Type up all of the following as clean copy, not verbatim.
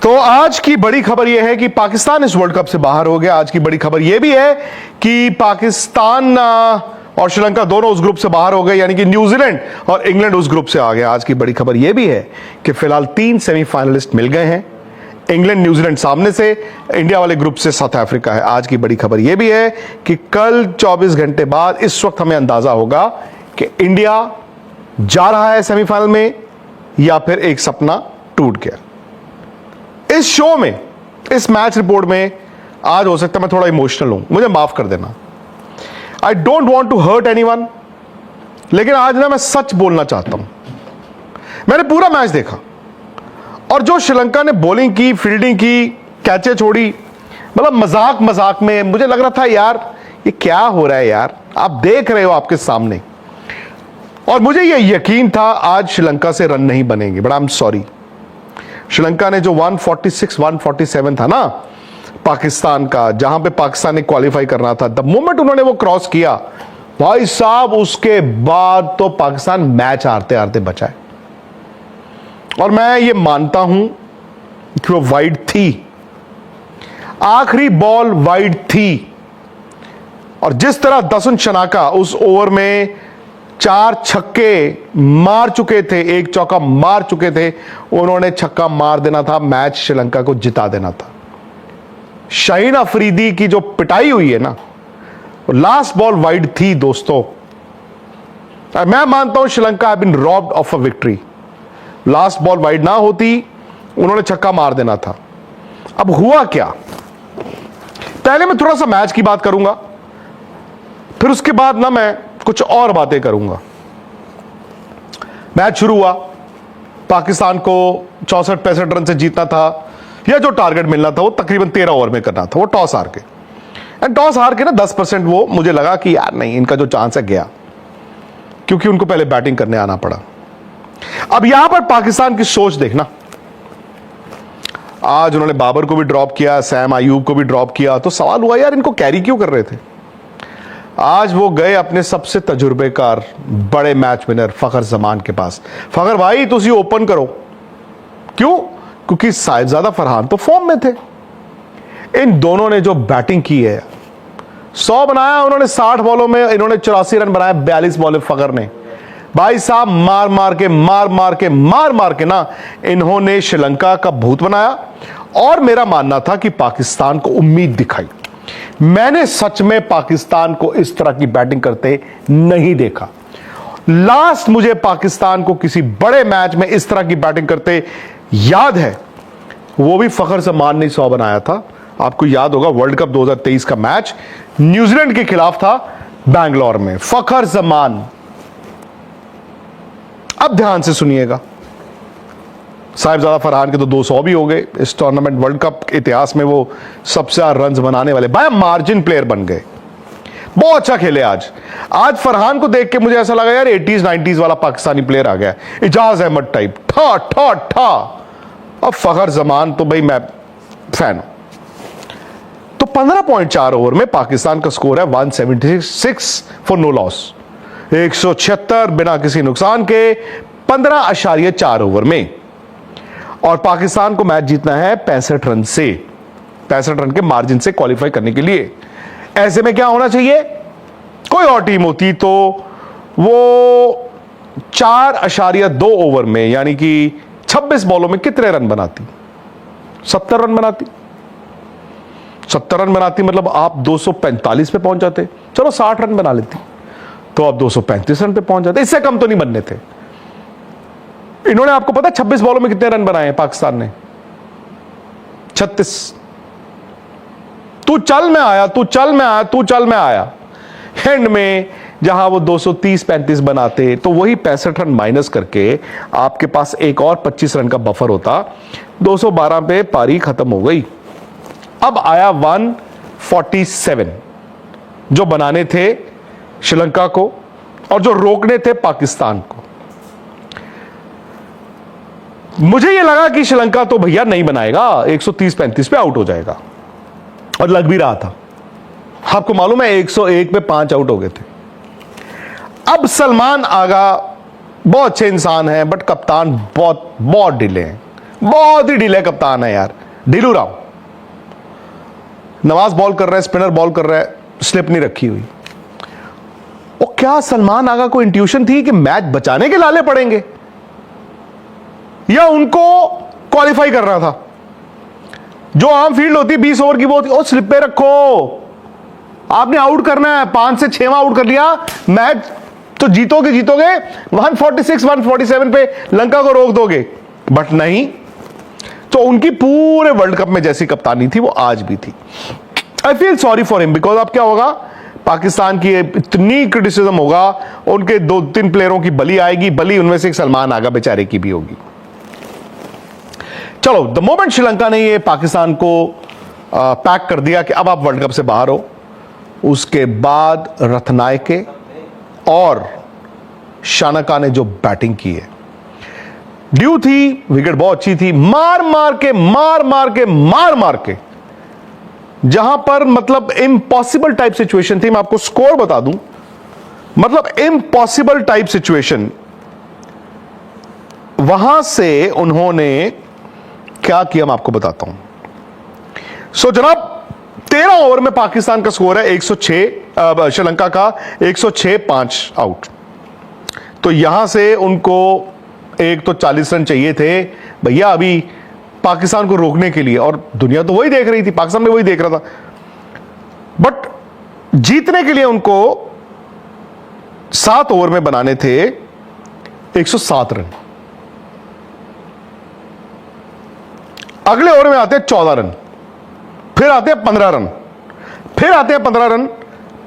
तो आज की बड़ी खबर यह है कि पाकिस्तान इस वर्ल्ड कप से बाहर हो गया। आज की बड़ी खबर यह भी है कि पाकिस्तान और श्रीलंका दोनों उस ग्रुप से बाहर हो गए, यानी कि न्यूजीलैंड और इंग्लैंड उस ग्रुप से आ गया। आज की बड़ी खबर यह भी है कि फिलहाल 3 सेमीफाइनलिस्ट मिल गए हैं। इंग्लैंड न्यूजीलैंड सामने से, इंडिया वाले ग्रुप से साउथ अफ्रीका है। आज की बड़ी खबर यह भी है कि कल 24 घंटे बाद इस वक्त हमें अंदाजा होगा कि इंडिया जा रहा है सेमीफाइनल में या फिर एक सपना टूट गया। इस शो में, इस मैच रिपोर्ट में आज हो सकता है मैं थोड़ा इमोशनल हूं, मुझे माफ कर देना। I don't want to hurt anyone, लेकिन आज ना मैं सच बोलना चाहता हूं। मैंने पूरा मैच देखा और जो श्रीलंका ने बॉलिंग की, फील्डिंग की, कैचे छोड़ी, मतलब मजाक मजाक में मुझे लग रहा था यार ये क्या हो रहा है यार, आप देख रहे हो आपके सामने। और मुझे यह यकीन था आज श्रीलंका से रन नहीं बनेंगे, but I am sorry. Sri Lanka ने जो 146 147 था ना पाकिस्तान का, जहां पे पाकिस्तान ने क्वालिफाई करना था, द मोमेंट उन्होंने वो क्रॉस किया भाई साहब, उसके बाद तो पाकिस्तान मैच हारते हारते बचा है। और मैं ये मानता हूं कि वो वाइड थी, आखिरी बॉल वाइड थी। और जिस तरह दसन शनाका उस ओवर में 4 छक्के मार चुके थे, 1 चौका मार चुके थे, उन्होंने छक्का मार देना था, मैच श्रीलंका को जिता देना था। शाहीन अफरीदी की जो पिटाई हुई है ना, लास्ट बॉल वाइड थी दोस्तों। मैं मानता हूं Sri Lanka have been robbed of a victory. Last ball wide ना होती, उन्होंने छक्का मार देना था। अब हुआ क्या, पहले मैं थोड़ा सा मैच की बात करूंगा, फिर उसके बाद ना मैं कुछ और बातें करूंगा। मैच शुरू हुआ, पाकिस्तान को 64-65 रन से जीतना था, या जो टारगेट मिलना था वो तकरीबन 13 ओवर में करना था। वो टॉस हार के, एंड टॉस हार के ना 10% वो मुझे लगा कि यार नहीं, इनका जो चांस है गया, क्योंकि उनको पहले बैटिंग करने आना पड़ा। अब यहां पर पाकिस्तान की सोच देखना, आज उन्होंने बाबर को भी ड्रॉप किया, सैम अयूब को भी ड्रॉप किया, तो सवाल हुआ यार इनको कैरी क्यों कर रहे थे। आज वो गए अपने सबसे तजुर्बेकार बड़े मैच विनर फखर जमान के पास। फखर भाई तुसी ओपन करो, क्यों? क्योंकि साहिबजादा फरहान तो फॉर्म में थे। इन दोनों ने जो बैटिंग की है, 100 बनाया उन्होंने 60 बॉलों में, इन्होंने 84 रन बनाए 42 बॉलें फखर ने। भाई साहब मार मार के ना इन्होंने श्रीलंका का भूत बनाया। और मेरा मानना था कि पाकिस्तान को उम्मीद दिखाई। मैंने सच में पाकिस्तान को इस तरह की बैटिंग करते नहीं देखा। लास्ट मुझे पाकिस्तान को किसी बड़े मैच में इस तरह की बैटिंग करते याद है, वो भी फखर जमान ने 100 बनाया था। आपको याद होगा वर्ल्ड कप 2023 का मैच न्यूजीलैंड के खिलाफ था बैंगलोर में, फखर जमान। अब ध्यान से सुनिएगा, साहिबजादा फरहान के तो 200 भी हो गए इस टूर्नामेंट वर्ल्ड कप इतिहास में, वो सबसे ज्यादा रन बनाने वाले बाय मार्जिन प्लेयर बन गए। बहुत अच्छा खेले आज फरहान को देख के मुझे ऐसा लगा यार 80s 90s वाला पाकिस्तानी प्लेयर आ गया, इजाज अहमद टाइप, ठा ठा ठा। अब फखर जमान तो भाई मैं फैन हूं। तो 15.4 ओवर में पाकिस्तान का स्कोर है 176 फॉर नो लॉस, 176 बिना किसी नुकसान के 15.4 ओवर में। और पाकिस्तान को मैच जीतना है 65 रन से, 65 रन के मार्जिन से क्वालिफाई करने के लिए। ऐसे में क्या होना चाहिए, कोई और टीम होती तो वो 4.2 ओवर में, यानी कि 26 बॉलों में कितने रन बनाती? 70 रन बनाती। 70 रन बनाती मतलब आप 245 पे पहुंच जाते। चलो 60 रन बना लेती तो आप 235 रन पे पहुंच जाते, इससे कम तो नहीं बनने थे। इन्होंने, आपको पता 26 बॉलों में कितने रन बनाए हैं पाकिस्तान ने? 36। तू चल में आया एंड में जहां वो 230-35 बनाते तो वही 65 रन माइनस करके आपके पास एक और 25 रन का बफर होता, 212 पे पारी खत्म हो गई। अब आया 147 जो बनाने थे श्रीलंका को और जो रोकने थे पाकिस्तान को। मुझे यह लगा कि श्रीलंका तो भैया नहीं बनाएगा, 130-35 पे आउट हो जाएगा, और लग भी रहा था। आपको मालूम है 101 पे 5 आउट हो गए थे। अब सलमान आगा बहुत अच्छे इंसान हैं, बट कप्तान बहुत ढीले हैं, बहुत ही ढीले कप्तान है यार, ढीलू राम। नवाज बॉल कर रहा है, स्पिनर बॉल कर रहा है, स्लिप नहीं रखी हुई। और क्या सलमान आगा को इंट्यूशन थी कि मैच बचाने के लाले पड़ेंगे, या उनको क्वालिफाई करना था? जो आम फील्ड होती 20 ओवर की, वो होती, और स्लिप पे रखो, आपने आउट करना है। 5 से 6वां आउट कर लिया, मैच तो जीतोगे 146 147 पे लंका को रोक दोगे, बट नहीं। तो उनकी पूरे वर्ल्ड कप में जैसी कप्तानी थी वो आज भी थी। I feel sorry for him, because अब क्या होगा, पाकिस्तान की इतनी क्रिटिसिज्म होगा, उनके 2-3 प्लेयरों की बलि आएगी, बलि उनमें से एक सलमान आगा बेचारे की भी होगी। चलो, द मोमेंट श्रीलंका ने ये पाकिस्तान को पैक कर दिया कि अब आप वर्ल्ड कप से बाहर हो, उसके बाद रत्नायके और शानका ने जो बैटिंग की है, ड्यू थी, विकेट बहुत अच्छी थी, मार मार के जहां पर मतलब इम्पॉसिबल टाइप सिचुएशन थी। मैं आपको स्कोर बता दूं, मतलब इम्पॉसिबल टाइप सिचुएशन, वहां से उन्होंने क्या किया मैं आपको बताता हूं। सो जनाब, 13 ओवर में पाकिस्तान का स्कोर है 106, श्रीलंका का 106-5 आउट। तो यहां से उनको एक तो 40 रन चाहिए थे भैया अभी पाकिस्तान को रोकने के लिए, और दुनिया तो वही देख रही थी, पाकिस्तान में वही देख रहा था। बट जीतने के लिए उनको 7 ओवर में बनाने थे 107 रन। अगले ओवर में आते हैं 14 रन, फिर आते हैं 15 रन, फिर आते हैं 15 रन,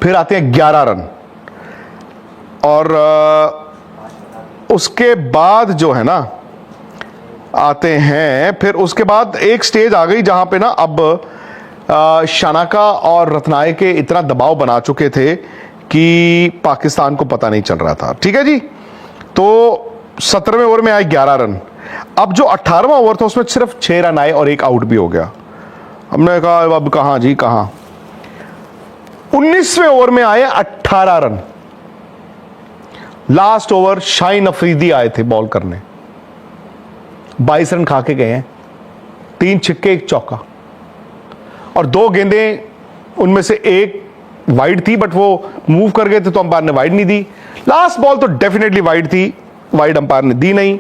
फिर आते हैं 11 रन, और उसके बाद जो है ना आते हैं, फिर उसके बाद एक स्टेज आ गई जहां पे ना अब शानका और रत्नायके इतना दबाव बना चुके थे कि पाकिस्तान को पता नहीं चल रहा था। ठीक है जी, तो 17वें ओवर में आए 11 रन। अब जो 18वां ओवर था उसमें सिर्फ 6 रन आए और एक आउट भी हो गया। हमने कहा अब कहां जी कहां। 19वें ओवर में आए 18 run. Last over Shaheen Afridi आए थे बॉल करने, 22 रन खा के गए हैं, 3 छक्के 1 चौका, और 2 गेंदें उनमें से एक वाइड थी, बट वो मूव कर गए थे तो अंपायर ने वाइड नहीं दी। लास्ट बॉल तो डेफिनेटली वाइड थी, वाइड अंपायर ने दी नहीं,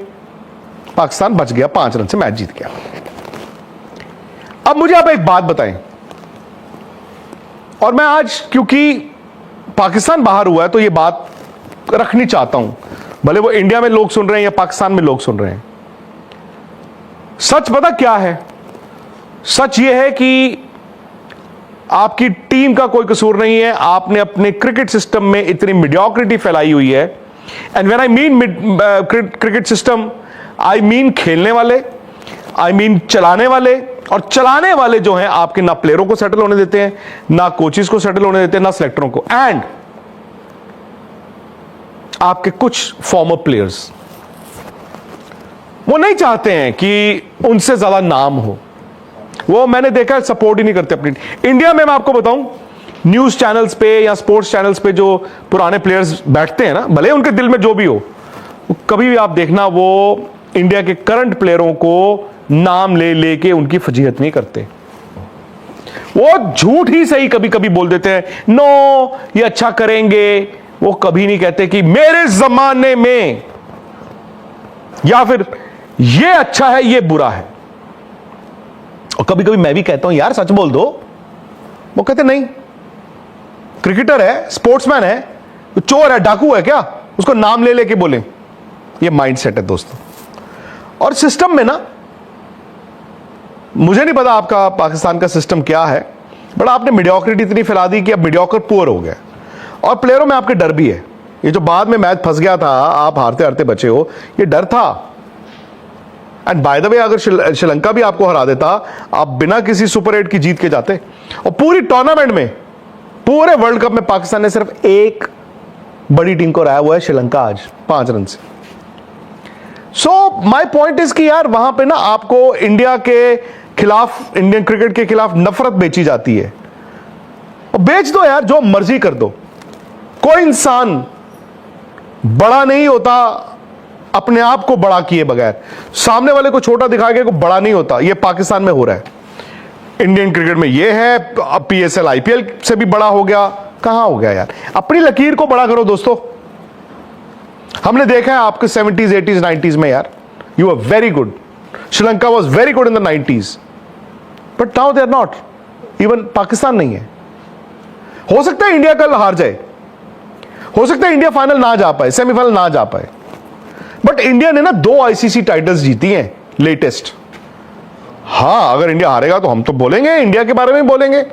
पाकिस्तान बच गया, 5 रन से मैच जीत गया। अब मुझे आप एक बात बताएं, और मैं आज क्योंकि पाकिस्तान बाहर हुआ है तो ये बात रखनी चाहता हूं, भले वो इंडिया में लोग सुन रहे हैं या पाकिस्तान में लोग सुन रहे हैं। सच पता क्या है? सच ये है कि आपकी टीम का कोई कसूर नहीं है, आपने अपने क्रिकेट सिस्टम में इतनी मीडियोक्रिटी फैलाई हुई है। And when I mean cricket system, I mean खेलने वाले, आई मीन चलाने वाले, और चलाने वाले जो हैं आपके ना प्लेयरों को सेटल होने देते हैं, ना कोचेस को सेटल होने देते हैं, ना सिलेक्टरों को, एंड आपके कुछ फॉर्मर प्लेयर्स वो नहीं चाहते हैं कि उनसे ज्यादा नाम हो। वो मैंने देखा है सपोर्ट ही नहीं करते अपनी। इंडिया में मैं आपको बताऊं, न्यूज चैनल्स पे या स्पोर्ट्स चैनल्स पे जो पुराने प्लेयर्स बैठते हैं ना, भले उनके दिल में जो भी हो, कभी भी आप देखना वो इंडिया के करंट प्लेयरों को नाम ले लेके उनकी फजीहत नहीं करते। वो झूठ ही सही कभी कभी बोल देते हैं, नो ये अच्छा करेंगे, वो कभी नहीं कहते कि मेरे जमाने में, या फिर ये अच्छा है ये बुरा है। और कभी कभी मैं भी कहता हूं यार सच बोल दो, वो कहते नहीं, क्रिकेटर है, स्पोर्ट्समैन है, तो चोर है, डाकू है क्या, उसको नाम ले लेके बोले। ये माइंडसेट है दोस्तों। और सिस्टम में ना, मुझे नहीं पता आपका पाकिस्तान का सिस्टम क्या है, बट आपने मीडियोक्रिटी इतनी फैला दी कि अब मीडियोकर पुअर हो गया, और प्लेयरों में आपके डर भी है। ये जो बाद में मैच फंस गया था, आप हारते हारते बचे हो, ये डर था। एंड बाय द वे, अगर श्रीलंका भी आपको हरा देता, आप बिना किसी सुपर 8 की जीत के जाते। और पूरी टूर्नामेंट में, पूरे वर्ल्ड कप में पाकिस्तान ने सिर्फ एक बड़ी टीम को हराया हुआ है, श्रीलंका, आज 5 रन से। सो माय पॉइंट इज कि यार वहां पे ना आपको इंडिया के खिलाफ, इंडियन क्रिकेट के खिलाफ नफरत बेची जाती है। और बेच दो यार, जो मर्जी कर दो। कोई इंसान बड़ा नहीं होता अपने आप को बड़ा किए बगैर। सामने वाले को छोटा दिखा के को बड़ा नहीं होता। ये पाकिस्तान में हो रहा है, इंडियन क्रिकेट में ये है। PSL IPL से भी बड़ा हो गया। कहां हो गया यार? अपनी लकीर को बड़ा करो दोस्तों। हमने देखा है आपके 70s 80s 90s में यार, you are very good. Sri Lanka was very good in the 90s, but now they are not. Even Pakistan नहीं है। हो सकता है इंडिया कल हार जाए, हो सकता है इंडिया फाइनल ना जा पाए, सेमीफाइनल ना जा पाए, बट इंडिया ने ना 2 ICC टाइटल्स जीती हैं लेटेस्ट। हां, अगर इंडिया हारेगा तो हम तो बोलेंगे, इंडिया के बारे में बोलेंगे।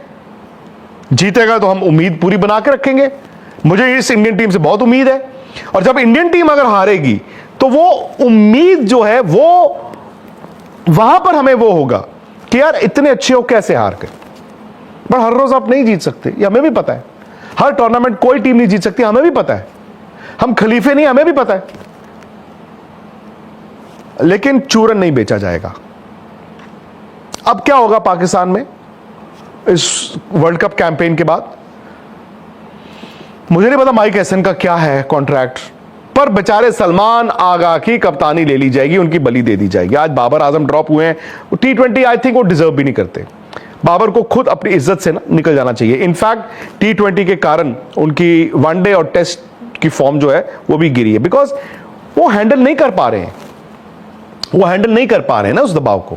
जीतेगा तो हम उम्मीद पूरी बना के रखेंगे। मुझे इस इंडियन टीम से बहुत उम्मीद है। और जब इंडियन टीम अगर हारेगी तो वो उम्मीद जो है वो वहां पर हमें वो होगा कि यार इतने अच्छे हो कैसे हार गए। पर हर रोज आप नहीं जीत सकते, ये हमें भी पता है। हर टूर्नामेंट कोई टीम नहीं जीत सकती, हमें भी पता है। हम खलीफे नहीं, हमें भी पता है। लेकिन चूरन नहीं बेचा जाएगा। अब क्या होगा पाकिस्तान में इस वर्ल्ड कप कैंपेन के बाद? मुझे नहीं पता माइक हैसन का क्या है कॉन्ट्रैक्ट, पर बेचारे सलमान आगा की कप्तानी ले ली जाएगी, उनकी बलि दे दी जाएगी। आज बाबर आजम ड्रॉप हुए हैं, T20 आई थिंक वो डिजर्व भी नहीं करते। बाबर को खुद अपनी इज्जत से ना निकल जाना चाहिए। इनफैक्ट T20 के कारण उनकी वनडे और टेस्ट की फॉर्म जो है वो भी गिरी है, बिकॉज वो हैंडल नहीं कर पा रहे हैं। वो हैंडल नहीं कर पा रहे हैं ना उस दबाव को।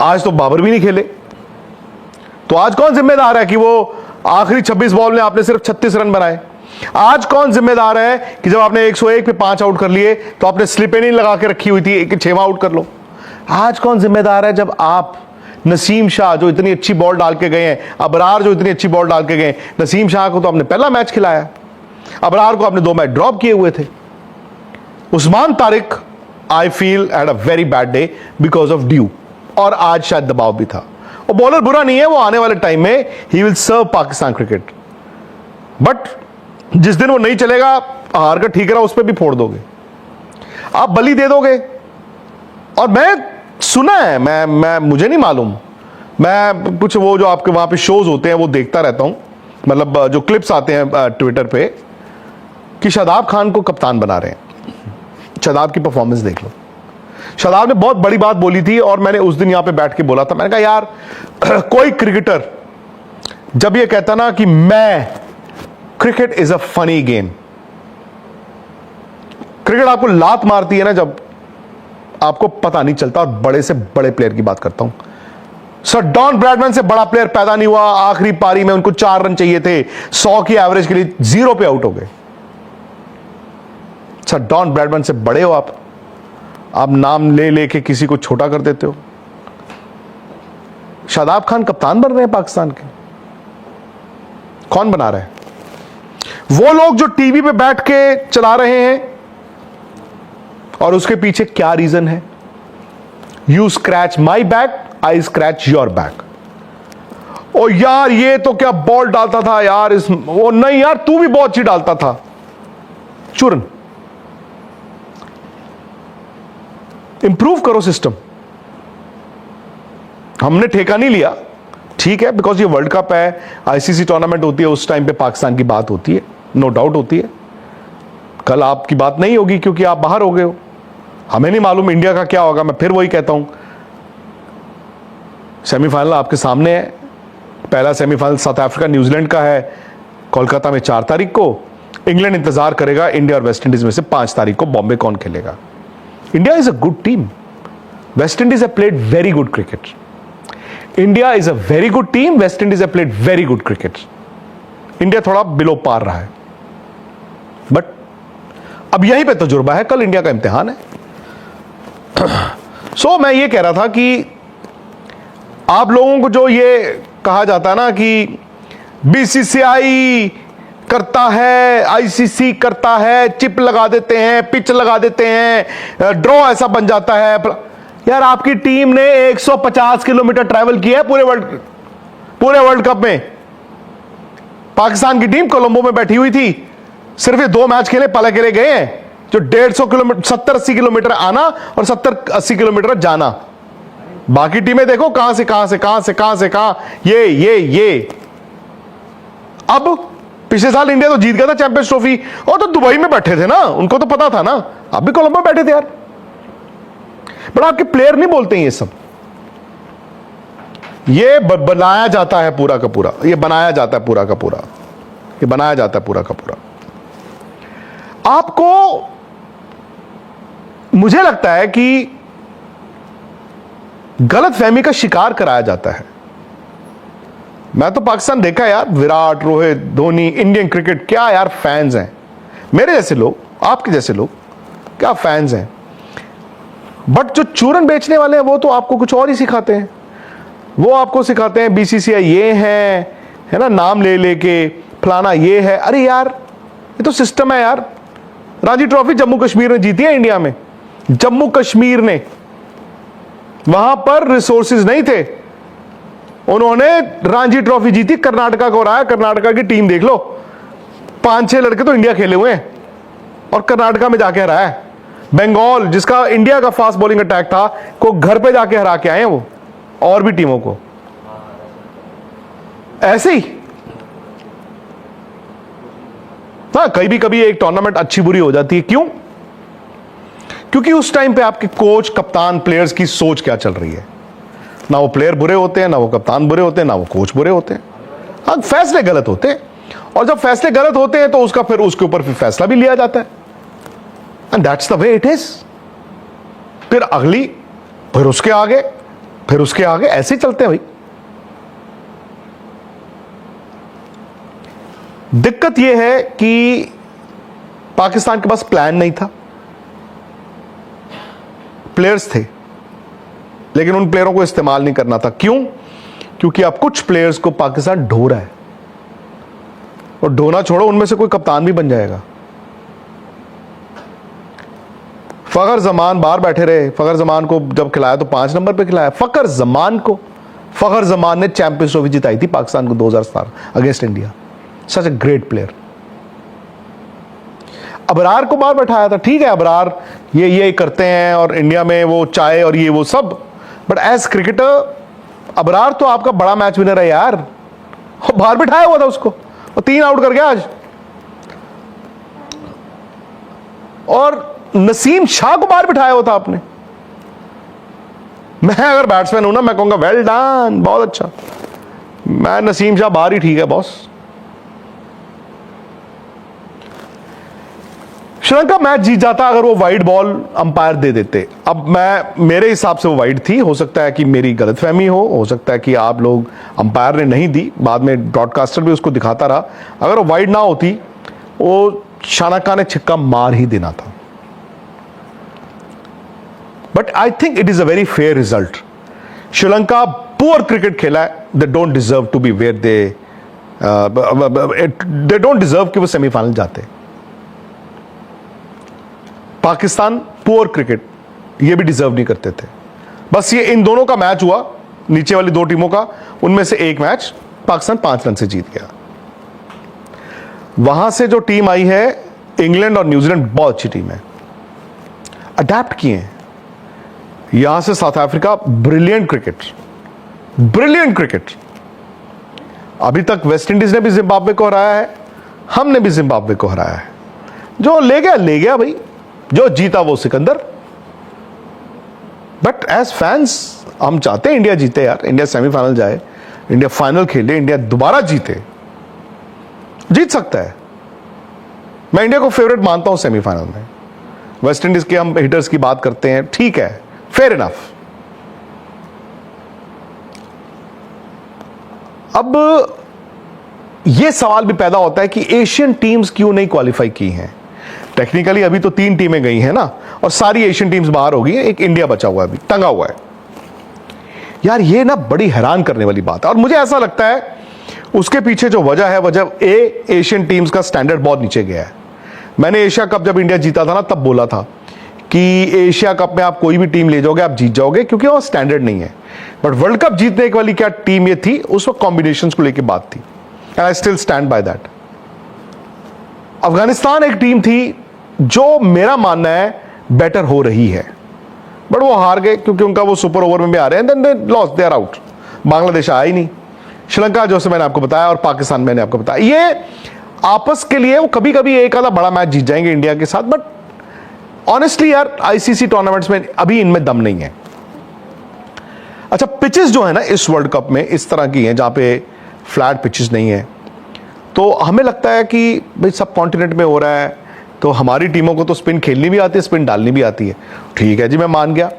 आज तो बाबर भी नहीं खेले, तो आज कौन जिम्मेदार है कि वो आखिरी 26 बॉल में आपने सिर्फ 36 रन बनाए? आज कौन जिम्मेदार है कि जब आपने 101 पे 5 आउट कर लिए तो आपने स्लिप नहीं लगा के रखी हुई थी कि 6वां आउट कर लो? आज कौन जिम्मेदार है जब आप नसीम शाह जो इतनी अच्छी बॉल डाल के गए हैं, अबरार जो इतनी अच्छी बॉल डाल के गए, नसीम शाह को तो आपने पहला मैच खिलाया, अबरार को आपने 2 मैच ड्रॉप किए हुए थे। Usman Tariq I feel had a very bad day because of due, और आज शायद दबाव भी था। वो बॉलर बुरा नहीं है, वो आने वाले टाइम में ही will serve Pakistan cricket, but जिस दिन वो नहीं चलेगा, हार कर ठीक रहा, उस पर भी फोड़ दोगे, आप बलि दे दोगे। और मैं सुना है, मैं मुझे नहीं मालूम, मैं कुछ वो जो आपके वहां पे शोज होते हैं वो देखता रहता हूं, मतलब जो क्लिप्स आते हैं ट्विटर पे, कि शादाब खान को कप्तान बना रहे हैं। शादाब की परफॉर्मेंस देख लो। शादाब ने बहुत बड़ी बात बोली थी और मैंने उस दिन यहां पे बैठ के बोला था, मैंने कहा यार कोई क्रिकेटर जब ये कहता ना कि मैं cricket is a funny game, cricket आपको लात मारती है ना जब आपको पता नहीं चलता। और बड़े से बड़े प्लेयर की बात करता हूं, सर डॉन ब्रैडमैन से बड़ा प्लेयर पैदा नहीं हुआ। आखिरी पारी में उनको 4 रन चाहिए थे 100 की एवरेज के लिए, 0 पे आउट हो गए। सर डॉन ब्रैडमैन से बड़े हो आप नाम ले लेके किसी को छोटा कर देते हो। शादाब खान कप्तान बन रहे हैं पाकिस्तान के, कौन बना रहा है? वो लोग जो टीवी पे बैठ के चला रहे हैं, और उसके पीछे क्या रीजन है? You scratch my back, I scratch your back. ओ यार ये तो क्या बॉल डालता था यार, वो नहीं यार तू भी बहुत अच्छी डालता था। चुरन, इंप्रूव करो सिस्टम। हमने ठेका नहीं लिया, ठीक है, बिकॉज ये वर्ल्ड कप है, ICC टूर्नामेंट होती है, उस टाइम पे पाकिस्तान की बात होती है, नो डाउट होती है। कल आपकी बात नहीं होगी क्योंकि आप बाहर हो गए हो। हमें नहीं मालूम इंडिया का क्या होगा। मैं फिर वही कहता हूं, सेमीफाइनल आपके सामने है। पहला सेमीफाइनल साउथ अफ्रीका न्यूजीलैंड का है कोलकाता में 4 तारीख को। इंग्लैंड इंतजार करेगा इंडिया और वेस्ट इंडीज में से 5 तारीख को बॉम्बे कौन खेलेगा। India is a good team, West Indies have played very good cricket. India is a very good team, West Indies have played very good cricket. India थोड़ा बिलो पार रहा है, बट अब यहीं पे तजुर्बा है, कल इंडिया का इम्तिहान है। सो मैं ये कह रहा था कि आप लोगों को जो ये कहा जाता है ना कि BCCI करता है, ICC करता है, चिप लगा देते हैं, पिच लगा देते हैं, ड्रॉ ऐसा बन जाता है। यार आपकी टीम ने 150 किलोमीटर ट्रैवल किया है पूरे वर्ल्ड कप में। पाकिस्तान की टीम कोलंबो में बैठी हुई थी, सिर्फ ये 2 मैच खेले, पल अकेले गए हैं, जो 150 किलोमीटर 70-80 किलोमीटर आना और 70-80 किलोमीटर जाना। बाकी टीमें देखो कहां से कहां ये। अब पिछले साल इंडिया तो जीत गया था चैंपियंस ट्रॉफी, और तो दुबई में बैठे थे ना, उनको तो पता था ना आप भी कोलंबो बैठे थे यार, बट आपके प्लेयर नहीं बोलते हैं ये सब। ये बनाया जाता है पूरा का पूरा, ये बनाया जाता है पूरा का पूरा, ये बनाया जाता है पूरा का पूरा। आपको, मुझे लगता है कि गलत फहमी का शिकार कराया जाता है। मैं तो पाकिस्तान देखा यार, विराट, रोहित, धोनी, इंडियन क्रिकेट, क्या यार फैंस हैं मेरे जैसे लोग, आपके जैसे लोग, क्या फैंस हैं। बट जो चूरन बेचने वाले हैं वो तो आपको कुछ और ही सिखाते हैं। वो आपको सिखाते हैं बीसीसीआई ये है ना, नाम ले लेके फलाना ये है। अरे यार ये तो सिस्टम है यार। रणजी ट्रॉफी जम्मू कश्मीर ने जीती है इंडिया में, जम्मू कश्मीर ने, वहां पर रिसोर्सेज नहीं थे, उन्होंने रणजी ट्रॉफी जीती, कर्नाटका को हराया। कर्नाटका की टीम देख लो, 5-6 लड़के तो इंडिया खेले हुए हैं और कर्नाटका में जाके हराया। बंगाल, जिसका इंडिया का फास्ट बॉलिंग अटैक था, को घर पे जाके हरा के आए हैं वो, और भी टीमों को। ऐसे ही हाँ, कभी एक टूर्नामेंट अच्छी बुरी हो जाती है। क्यों? क्योंकि उस टाइम पे आपके कोच, कप्तान, प्लेयर्स की सोच क्या चल रही है। ना वो प्लेयर बुरे होते हैं, ना वो कप्तान बुरे होते हैं, ना वो कोच बुरे होते हैं। हाँ, फैसले गलत होते हैं, और जब फैसले गलत होते हैं तो उसका फिर उसके ऊपर फिर फैसला भी लिया जाता है। And that's the way it is. फिर अगली, फिर उसके आगे, फिर उसके आगे, ऐसे ही चलते हैं भाई। दिक्कत यह है कि पाकिस्तान के पास प्लान नहीं था। प्लेयर्स थे, लेकिन उन प्लेयरों को इस्तेमाल नहीं करना था। क्यों? क्योंकि अब कुछ प्लेयर्स को पाकिस्तान ढो रहा है, और ढोना छोड़ो, उनमें से कोई कप्तान भी बन जाएगा। फखर जमान बाहर बैठे रहे। फखर जमान को जब खिलाया तो 5 नंबर पे खिलाया। फखर जमान ने चैंपियंस ट्रॉफी जिताई थी पाकिस्तान को 2017 against India. Such a great player. Abrar को बाहर बैठाया था। ठीक है, अबरार ये करते हैं और इंडिया में वो चाय और ये वो सब, बट एज क्रिकेटर अबरार तो आपका बड़ा मैच विनर है यार। बाहर बिठाया हुआ था उसको, और 3 आउट कर गया आज। और नसीम शाह को बाहर बिठाया हुआ था आपने। मैं अगर बैट्समैन हूं ना, मैं कहूंगा वेल डन, बहुत अच्छा। मैं नसीम शाह बाहर ही ठीक है बॉस। श्रीलंका मैच जीत जाता अगर वो वाइड बॉल अंपायर दे देते। अब मेरे हिसाब से वो वाइड थी, हो सकता है कि मेरी गलतफहमी हो सकता है कि आप लोग, अंपायर ने नहीं दी, बाद में ब्रॉडकास्टर भी उसको दिखाता रहा। अगर वो वाइड ना होती, वो शानाका ने छिक्का मार ही देना था। But I think it is a very fair result. Sri Lanka poor cricket खेला है। They don't deserve to be where they don't deserve कि वो सेमीफाइनल जाते। पाकिस्तान पुअर क्रिकेट, ये भी डिजर्व नहीं करते थे। बस ये इन दोनों का मैच हुआ, नीचे वाली 2 टीमों का, उनमें से एक मैच पाकिस्तान 5 रन से जीत गया। वहां से जो टीम आई है, इंग्लैंड और न्यूजीलैंड, बहुत अच्छी टीम है, अडैप्ट किए हैं। यहां से साउथ अफ्रीका, ब्रिलियंट क्रिकेट। अभी तक वेस्ट इंडीज ने भी जिम्बाब्वे को हराया है, हमने भी जिम्बाब्वे को हराया है। जो ले गया भाई, जो जीता वो सिकंदर। बट एज फैंस हम चाहते हैं इंडिया जीते यार, इंडिया सेमीफाइनल जाए, इंडिया फाइनल खेले, इंडिया दोबारा जीते। जीत सकता है। मैं इंडिया को फेवरेट मानता हूं सेमीफाइनल में। वेस्ट इंडीज के हम हिटर्स की बात करते हैं, ठीक है, फेयर इनफ। अब यह सवाल भी पैदा होता है कि एशियन टीम्स क्यों नहीं क्वालिफाई की हैं। टेक्निकली अभी तो 3 टीमें गई हैं ना, और सारी एशियन टीम्स बाहर हो गई हैं, एक इंडिया बचा हुआ है, अभी टंगा हुआ है। यार ये ना बड़ी हैरान करने वाली बात है, और मुझे ऐसा लगता है उसके पीछे जो वजह है, एशियन टीम्स का स्टैंडर्ड बहुत नीचे गया है। मैंने एशिया कप जब इंडिया जीता था ना, तब बोला था कि एशिया कप में आप कोई भी टीम ले जाओगे, आप जीत जाओगे, क्योंकि वो स्टैंडर्ड नहीं है। बट वर्ल्ड कप जीतने वाली क्या टीम ये थी, उस वक्त कॉम्बिनेशंस को लेकर बात थी, and I still stand by that. Afghanistan एक टीम थी जो मेरा मानना है बेटर हो रही है, बट वो हार गए क्योंकि उनका वो सुपर ओवर में भी आ रहे हैं, then they lost, they are out. Bangladesh आया ही नहीं। श्रीलंका जैसे मैंने आपको बताया, और पाकिस्तान मैंने आपको बताया, ये आपस के लिए वो कभी कभी एक आधा बड़ा मैच जीत जाएंगे इंडिया के साथ, बट ऑनेस्टली यार आईसीसी टूर्नामेंट्स में अभी इनमें दम नहीं है। अच्छा, पिचेस जो है ना इस वर्ल्ड कप में इस तरह की हैं जहां पे फ्लैट पिचेस नहीं है, तो हमें लगता है कि भाई सब कॉन्टिनेंट में हो रहा है, तो हमारी टीमों को तो स्पिन खेलनी भी आती है, स्पिन डालनी भी आती है। ठीक है जी, मैं मान गया,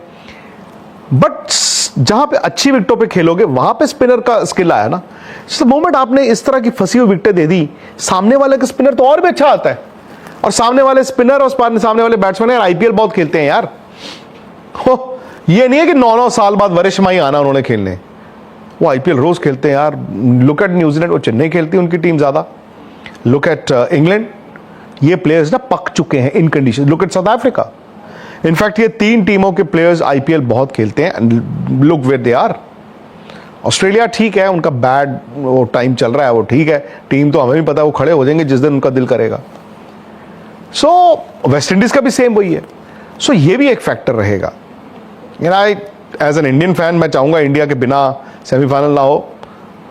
बट जहां पे अच्छी विकेटों पे खेलोगे वहां पे स्पिनर का स्किल आया ना। मोमेंट आपने इस तरह की फंसी हुई विकेटें दे दी, सामने वाले का स्पिनर तो और भी अच्छा आता है, और सामने वाले स्पिनर और सामने वाले बैट्समैन यार आईपीएल बहुत खेलते हैं यार। हो, ये नहीं है कि 9-9 साल बाद वरिष्ठ ही आना उन्होंने खेलने, वो आईपीएल रोज खेलते हैं यार। लुक एट न्यूजीलैंड, वो चेन्नई खेलती है उनकी टीम ज्यादा। लुक एट इंग्लैंड, ये प्लेयर्स ना पक चुके हैं इन condition. Look at South Africa, in fact ये 3 टीमों के प्लेयर्स आईपीएल बहुत खेलते हैं। Look where they are. Australia ठीक है, उनका बैड वो टाइम चल रहा है, वो ठीक है, टीम तो हमें भी पता है वो खड़े हो जाएंगे जिस दिन उनका दिल करेगा। सो वेस्ट इंडीज का भी सेम वही है। सो ये भी एक फैक्टर रहेगा। एज एन इंडियन फैन मैं चाहूंगा इंडिया के बिना सेमीफाइनल ना हो,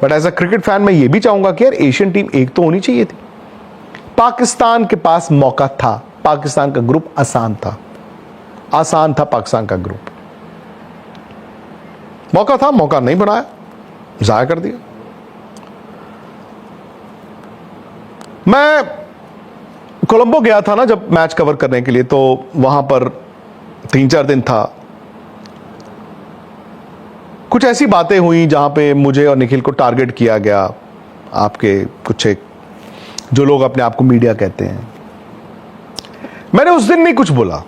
but as a cricket fan मैं ये भी चाहूंगा कि यार एशियन टीम एक तो होनी चाहिए थी। पाकिस्तान के पास मौका था, पाकिस्तान का ग्रुप आसान था, आसान था पाकिस्तान का ग्रुप। मौका था, मौका नहीं बनाया, जाया कर दिया। मैं कोलंबो गया था ना जब मैच कवर करने के लिए, तो वहां पर 3-4 दिन था। कुछ ऐसी बातें हुई जहां पे मुझे और निखिल को टारगेट किया गया, आपके कुछ एक जो लोग अपने आप को मीडिया कहते हैं। मैंने उस दिन नहीं कुछ बोला,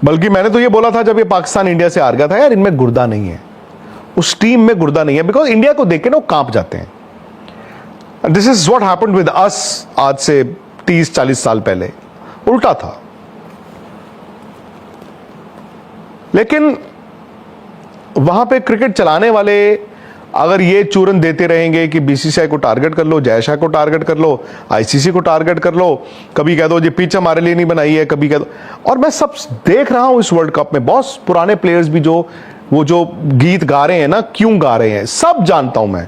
बल्कि मैंने तो ये बोला था जब ये पाकिस्तान इंडिया से हार गया था, यार इनमें गुर्दा नहीं है, उस टीम में गुर्दा नहीं है। बिकॉज इंडिया को देख के ना वो कांप जाते हैं। This is what happened with us आज से 30-40 साल पहले, उल्टा था। लेकिन वहां पे क्रिकेट चलाने वाले अगर ये चूरन देते रहेंगे कि बीसीसीआई को टारगेट कर लो, जयशाह को टारगेट कर लो, आईसीसी को टारगेट कर लो, कभी कह दो ये पिच हमारे लिए नहीं बनाई है, कभी कह दो। और मैं सब देख रहा हूं इस वर्ल्ड कप में बहुत पुराने प्लेयर्स भी जो वो जो गीत गा रहे हैं ना, क्यों गा रहे हैं सब जानता हूं मैं।